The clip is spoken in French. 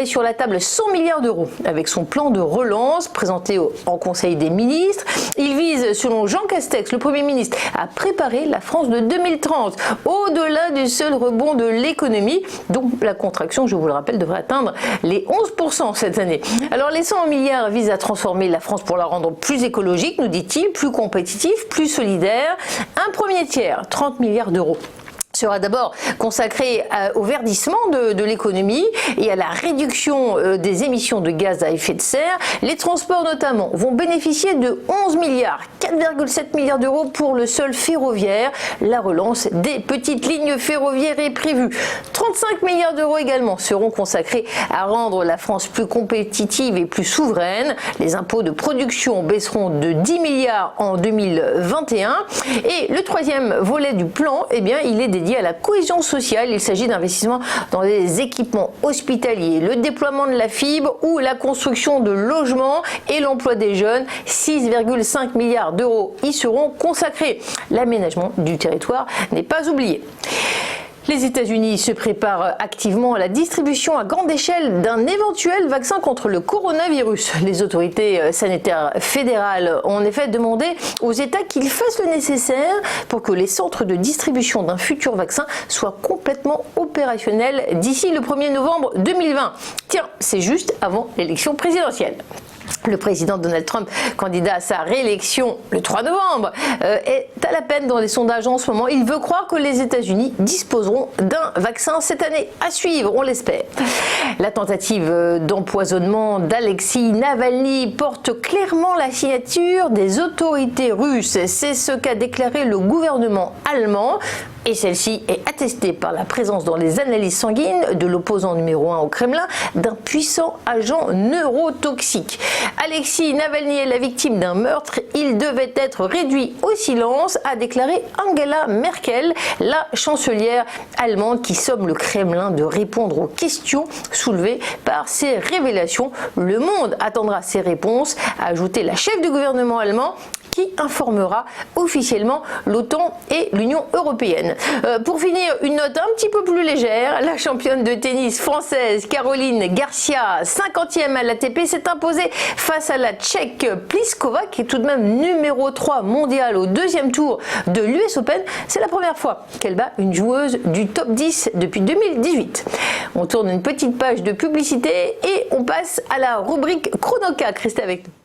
met sur la table 100 milliards d'euros avec son plan de relance présenté en Conseil des ministres. Il vise, selon Jean Castex, le Premier ministre, à préparer la France de 2030, au-delà du seul rebond de l'économie, dont la contraction, je vous le rappelle, devrait atteindre les 11% cette année. Alors les 100 milliards visent à transformer la France pour la rendre plus écologique, nous dit-il, plus compétitive, plus solidaire. Un premier tiers, 30 milliards d'euros, sera d'abord consacré au verdissement de l'économie et à la réduction des émissions de gaz à effet de serre. Les transports notamment vont bénéficier de 11 milliards, 4,7 milliards d'euros pour le seul ferroviaire. La relance des petites lignes ferroviaires est prévue. 35 milliards d'euros également seront consacrés à rendre la France plus compétitive et plus souveraine. Les impôts de production baisseront de 10 milliards en 2021. Et le troisième volet du plan, eh bien, il est dédié à la cohésion sociale. Il s'agit d'investissements dans les équipements hospitaliers, le déploiement de la fibre ou la construction de logements et l'emploi des jeunes. 6,5 milliards d'euros y seront consacrés. L'aménagement du territoire n'est pas oublié. Les États-Unis se préparent activement à la distribution à grande échelle d'un éventuel vaccin contre le coronavirus. Les autorités sanitaires fédérales ont en effet demandé aux États qu'ils fassent le nécessaire pour que les centres de distribution d'un futur vaccin soient complètement opérationnels d'ici le 1er novembre 2020. Tiens, c'est juste avant l'élection présidentielle. Le président Donald Trump, candidat à sa réélection le 3 novembre, est à la peine dans les sondages en ce moment. Il veut croire que les États-Unis disposeront d'un vaccin cette année. À suivre, on l'espère. La tentative d'empoisonnement d'Alexeï Navalny porte clairement la signature des autorités russes. C'est ce qu'a déclaré le gouvernement allemand. Et celle-ci est attestée par la présence dans les analyses sanguines de l'opposant numéro 1 au Kremlin d'un puissant agent neurotoxique. Alexeï Navalny est la victime d'un meurtre. Il devait être réduit au silence, a déclaré Angela Merkel, la chancelière allemande qui somme le Kremlin de répondre aux questions soulevées par ces révélations. Le monde attendra ces réponses, a ajouté la chef du gouvernement allemand, qui informera officiellement l'OTAN et l'Union européenne. Pour finir, une note un petit peu plus légère, la championne de tennis française Caroline Garcia, 50e à l'ATP, s'est imposée face à la Tchèque Pliskova, qui est tout de même numéro 3 mondial au deuxième tour de l'US Open. C'est la première fois qu'elle bat une joueuse du top 10 depuis 2018. On tourne une petite page de publicité et on passe à la rubrique Chronocac. Restez avec nous.